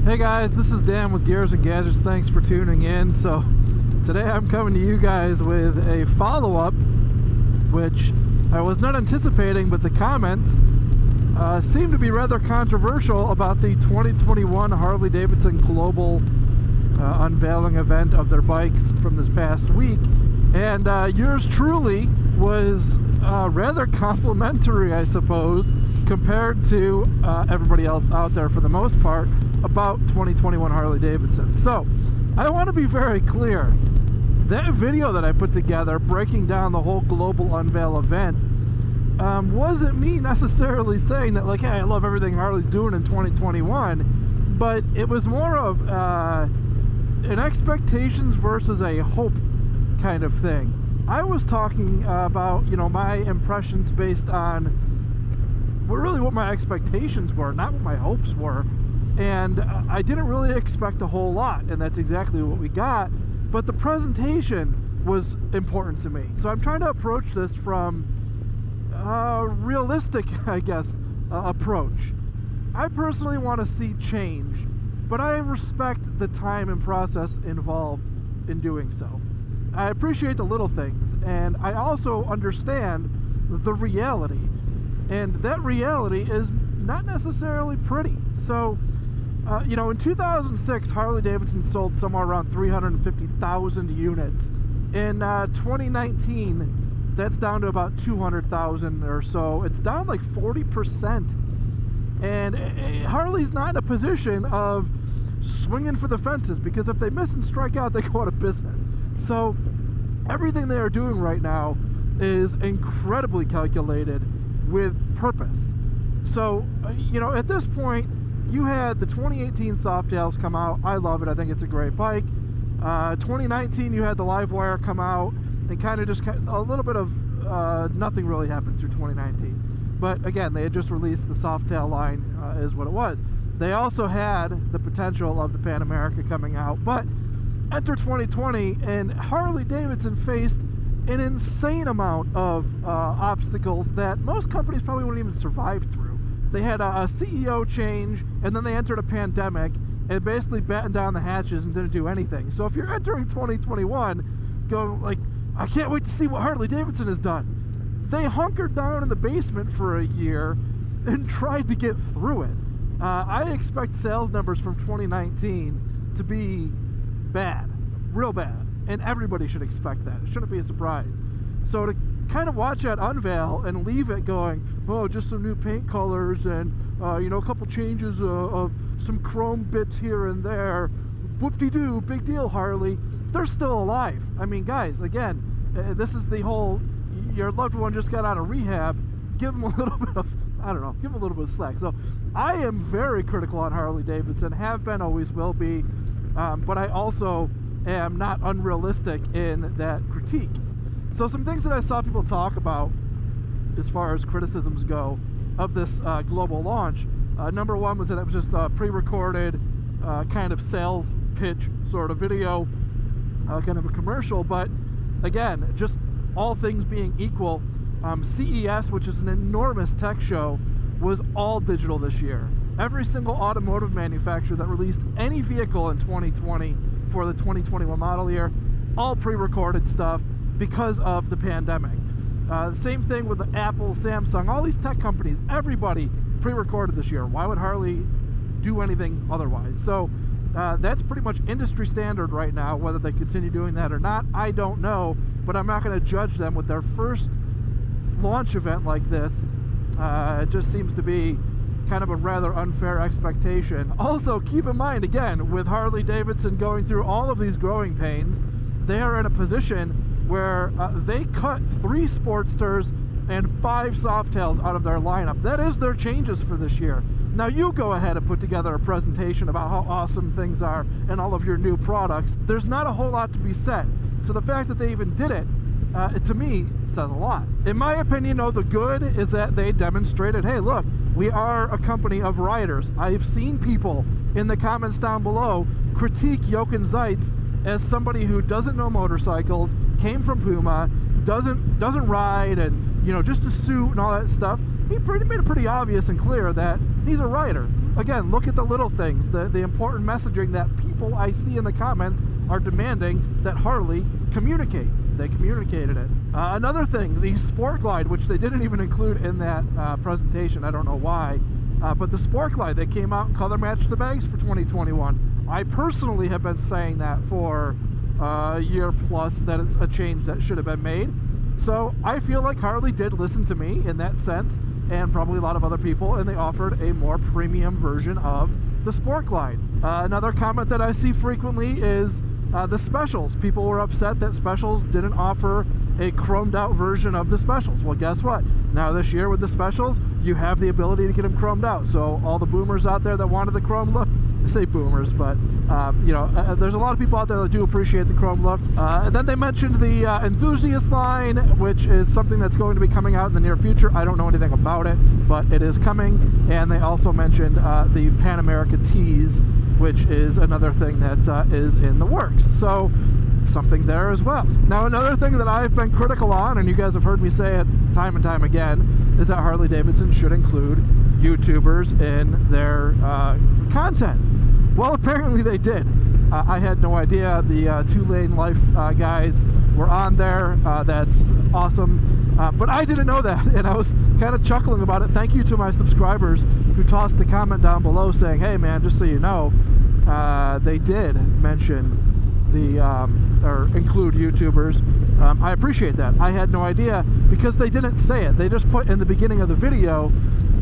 Hey guys, this is Dan with Gears and Gadgets. Thanks for tuning in. So today I'm coming to you guys with a follow-up, which I was not anticipating, but the comments seem to be rather controversial about the 2021 Harley-Davidson global unveiling event of their bikes from this past week. And yours truly was rather complimentary, I suppose, compared to everybody else out there for the most part about 2021 Harley-Davidson. So I want to be very clear. That video that I put together breaking down the whole global unveil event wasn't me necessarily saying that, like, hey, I love everything Harley's doing in 2021, but it was more of an expectations versus a hope kind of thing. I was talking about, my impressions based on really what my expectations were, not what my hopes were. And I didn't really expect a whole lot, and that's exactly what we got. But the presentation was important to me. So I'm trying to approach this from a realistic, I guess, approach. I personally want to see change, but I respect the time and process involved in doing so. I appreciate the little things, and I also understand the reality. And that reality is not necessarily pretty. So, in 2006, Harley-Davidson sold somewhere around 350,000 units. In 2019, that's down to about 200,000 or so. It's down like 40%. And Harley's not in a position of swinging for the fences, because if they miss and strike out, they go out of business. So everything they are doing right now is incredibly calculated with purpose. So, at this point, you had the 2018 Softails come out. I love it. I think it's a great bike. 2019, you had the Livewire come out, and kind of just a little bit of nothing really happened through 2019. But again, they had just released the Softail line, is what it was. They also had the potential of the Pan America coming out. But enter 2020, and Harley-Davidson faced an insane amount of obstacles that most companies probably wouldn't even survive through. They had a CEO change, and then they entered a pandemic and basically battened down the hatches and didn't do anything. So if you're entering 2021 going like, I can't wait to see what Harley-Davidson has done, they hunkered down in the basement for a year and tried to get through it. I expect sales numbers from 2019 to be bad, real bad, and everybody should expect that. It shouldn't be a surprise. So to kind of watch that unveil and leave it going, oh, just some new paint colors and a couple changes of some chrome bits here and there, whoop-de-doo, big deal, Harley. They're still alive. I mean, guys, again, this is the whole, your loved one just got out of rehab, give them a little bit of, give them a little bit of slack. So I am very critical on Harley-Davidson, have been, always will be, but I also am not unrealistic in that critique. So some things that I saw people talk about as far as criticisms go of this global launch, number one was that it was just a pre-recorded kind of sales pitch sort of video, kind of a commercial. But again, just all things being equal, CES, which is an enormous tech show, was all digital this year. Every single automotive manufacturer that released any vehicle in 2020 for the 2021 model year, all pre-recorded stuff because of the pandemic. The same thing with the Apple, Samsung, all these tech companies, everybody pre-recorded this year. Why would Harley do anything otherwise? So that's pretty much industry standard right now. Whether they continue doing that or not, I don't know, but I'm not going to judge them with their first launch event like this. It just seems to be kind of a rather unfair expectation. Also, keep in mind, again, with Harley-Davidson going through all of these growing pains, they are in a position where they cut 3 Sportsters and 5 Softails out of their lineup. That is their changes for this year. Now you go ahead and put together a presentation about how awesome things are and all of your new products. There's not a whole lot to be said. So the fact that they even did it, to me, says a lot. In my opinion, though, the good is that they demonstrated, hey, look, we are a company of riders. I've seen people in the comments down below critique Jochen Zeitz as somebody who doesn't know motorcycles, came from Puma, doesn't ride, and just a suit and all that stuff. He made it pretty obvious and clear that he's a rider. again, look at the little things, the important messaging that people I see in the comments are demanding that Harley communicate. They communicated it. Another thing, the Sport Glide, which they didn't even include in that presentation, I don't know why, but the Sport Glide, they came out and color matched the bags for 2021. I personally have been saying that for a year plus, that it's a change that should have been made. So I feel like Harley did listen to me in that sense, and probably a lot of other people, and they offered a more premium version of the Sport Glide. Another comment that I see frequently is the Specials. People were upset that Specials didn't offer a chromed out version of the Specials. Well, guess what? Now this year with the Specials, you have the ability to get them chromed out. So all the boomers out there that wanted the chrome look, I say boomers, but you know, there's a lot of people out there that do appreciate the chrome look. And then they mentioned the Enthusiast line, which is something that's going to be coming out in the near future. I don't know anything about it, but it is coming. And they also mentioned the Pan America Tees, which is another thing that is in the works. So something there as well. Now, another thing that I've been critical on, and you guys have heard me say it time and time again, is that Harley-Davidson should include YouTubers in their content. Well, apparently they did. I had no idea. The Two Lane Life guys were on there. That's awesome. But I didn't know that, and I was kind of chuckling about it. Thank you to my subscribers who tossed the comment down below saying, hey man, just so you know, they did mention the or include YouTubers. I appreciate that. I had no idea because they didn't say it. They just put in the beginning of the video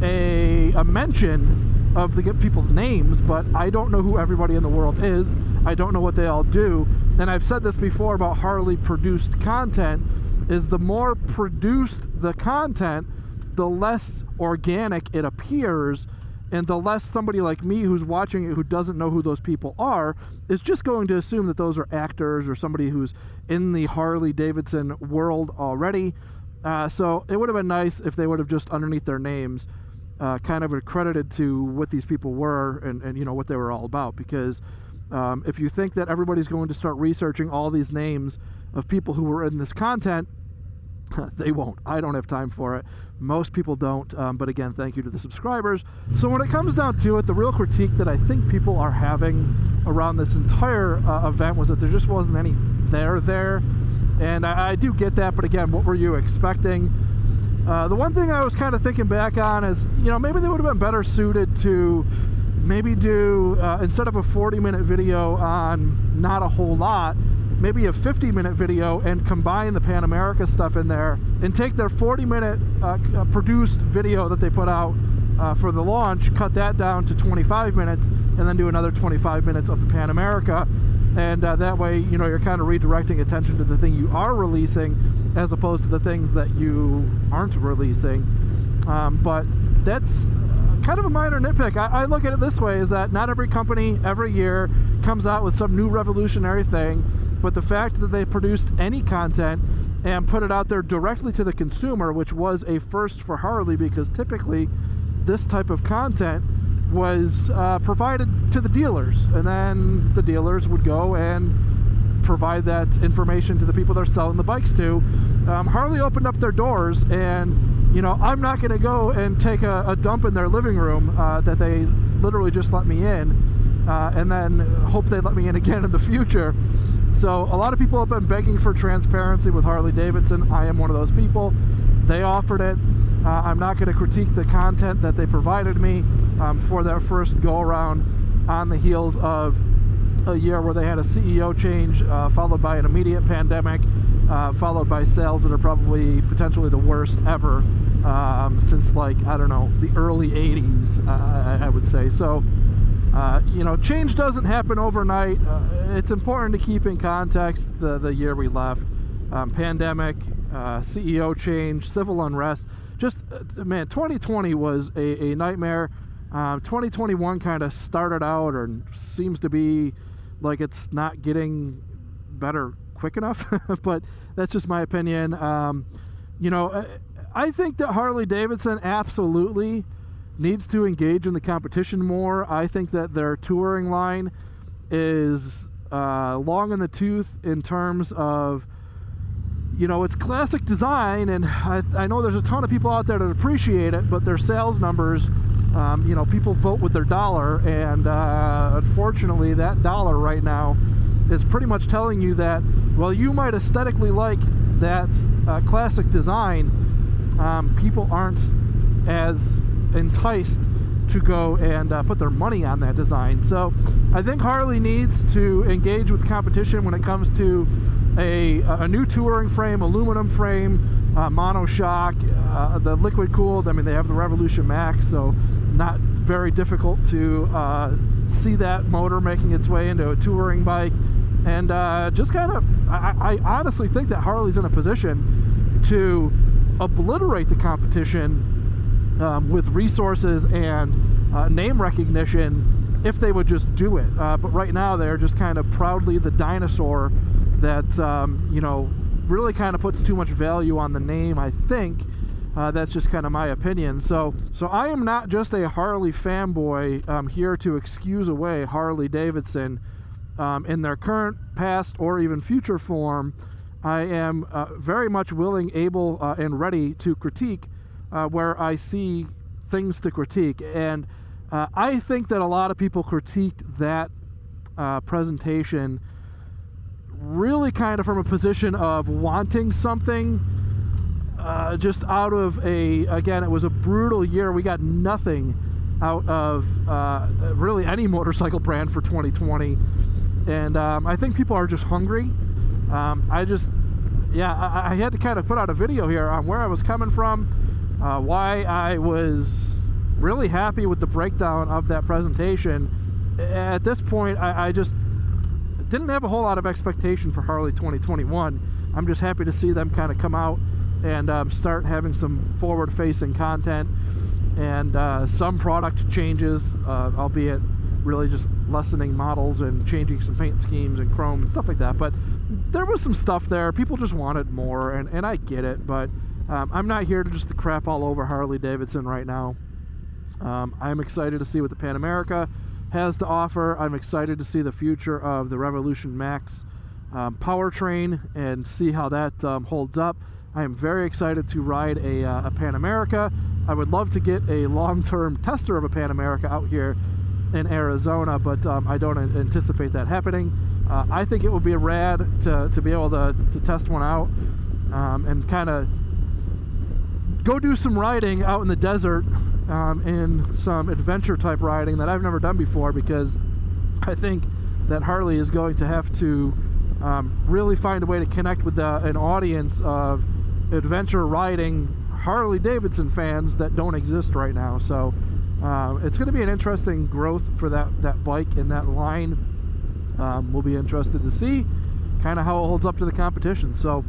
a mention of the people's names, but I don't know who everybody in the world is. I don't know what they all do. And I've said this before about Harley produced content, is the more produced the content, the less organic it appears, and the less somebody like me who's watching it who doesn't know who those people are is just going to assume that those are actors or somebody who's in the Harley-Davidson world already. So it would have been nice if they would have just underneath their names kind of accredited to what these people were and you know what they were all about, because if you think that everybody's going to start researching all these names of people who were in this content, they won't. I don't have time for it. Most people don't, but again, thank you to the subscribers. So when it comes down to it, the real critique that I think people are having around this entire event was that there just wasn't any there. And I do get that, but again, what were you expecting? The one thing I was kind of thinking back on is, you know, maybe they would have been better suited to maybe do, instead of a 40-minute video on not a whole lot, maybe a 50-minute video and combine the Pan America stuff in there and take their 40-minute produced video that they put out for the launch, cut that down to 25 minutes, and then do another 25 minutes of the Pan America. And that way, you know, you're kind of redirecting attention to the thing you are releasing as opposed to the things that you aren't releasing. But that's kind of a minor nitpick. I look at it this way, is that not every company every year comes out with some new revolutionary thing, but the fact that they produced any content and put it out there directly to the consumer, which was a first for Harley, because typically this type of content was provided to the dealers, and then the dealers would go and provide that information to the people they're selling the bikes to. Harley opened up their doors, and you know, I'm not going to go and take a dump in their living room that they literally just let me in, and then hope they let me in again in the future. So a lot of people have been begging for transparency with Harley-Davidson. I am one of those people. They offered it. I'm not going to critique the content that they provided me for their first go-around on the heels of a year where they had a CEO change, followed by an immediate pandemic, followed by sales that are probably potentially the worst ever since, like, I don't know, the early 80s, I would say. So, you know, change doesn't happen overnight. It's important to keep in context the year we left. Pandemic, CEO change, civil unrest. Just, man, 2020 was a nightmare. 2021 kind of started out, or seems to be like it's not getting better quick enough, but that's just my opinion. You know, I think that Harley-Davidson absolutely needs to engage in the competition more. I think that their touring line is long in the tooth in terms of, you know, it's classic design, and I know there's a ton of people out there that appreciate it, but their sales numbers You know, people vote with their dollar, and unfortunately that dollar right now is pretty much telling you that, well, you might aesthetically like that classic design, people aren't as enticed to go and put their money on that design. So I think Harley needs to engage with competition when it comes to a new touring frame, aluminum frame, monoshock, the liquid cooled. I mean, they have the Revolution Max, so not very difficult to see that motor making its way into a touring bike. And just kind of, I honestly think that Harley's in a position to obliterate the competition with resources and name recognition if they would just do it. But right now they're just kind of proudly the dinosaur that, you know, really kind of puts too much value on the name, I think. That's just kind of my opinion. So I am not just a Harley fanboy here to excuse away Harley-Davidson in their current, past, or even future form. I am very much willing, able, and ready to critique where I see things to critique. And I think that a lot of people critiqued that presentation really kind of from a position of wanting something, just out of again, it was a brutal year. We got nothing out of really any motorcycle brand for 2020. And I think people are just hungry. I had to kind of put out a video here on where I was coming from, why I was really happy with the breakdown of that presentation. At this point, I just didn't have a whole lot of expectation for Harley 2021. I'm just happy to see them kind of come out and start having some forward-facing content and some product changes, albeit really just lessening models and changing some paint schemes and chrome and stuff like that. But there was some stuff there. People just wanted more, and I get it, but I'm not here to just to crap all over Harley-Davidson right now. I'm excited to see what the Pan America has to offer. I'm excited to see the future of the Revolution Max powertrain and see how that holds up. I am very excited to ride a Pan America. I would love to get a long-term tester of a Pan America out here in Arizona, but I don't anticipate that happening. I think it would be rad to be able to test one out and kind of go do some riding out in the desert, in some adventure type riding that I've never done before, because I think that Harley is going to have to really find a way to connect with an audience of adventure riding Harley-Davidson fans that don't exist right now. So it's going to be an interesting growth for that bike and that line. We'll be interested to see kind of how it holds up to the competition. So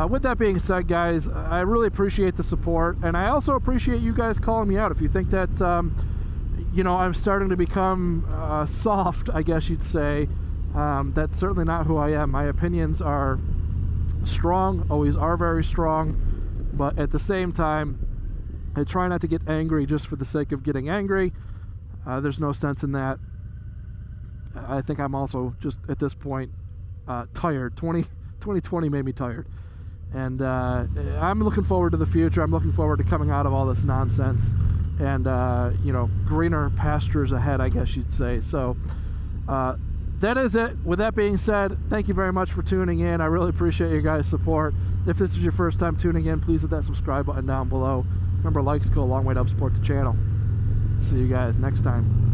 with that being said, guys, I really appreciate the support, and I also appreciate you guys calling me out. If you think that you know, I'm starting to become soft, I guess you'd say, that's certainly not who I am. My opinions are strong, always are very strong, but at the same time, I try not to get angry just for the sake of getting angry. There's no sense in that. I think I'm also just at this point tired. 2020 made me tired, and I'm looking forward to the future. I'm looking forward to coming out of all this nonsense and you know, greener pastures ahead, I guess you'd say. So that is it. With that being said, thank you very much for tuning in. I really appreciate your guys' support. If this is your first time tuning in, please hit that subscribe button down below. Remember, likes go a long way to help support the channel. See you guys next time.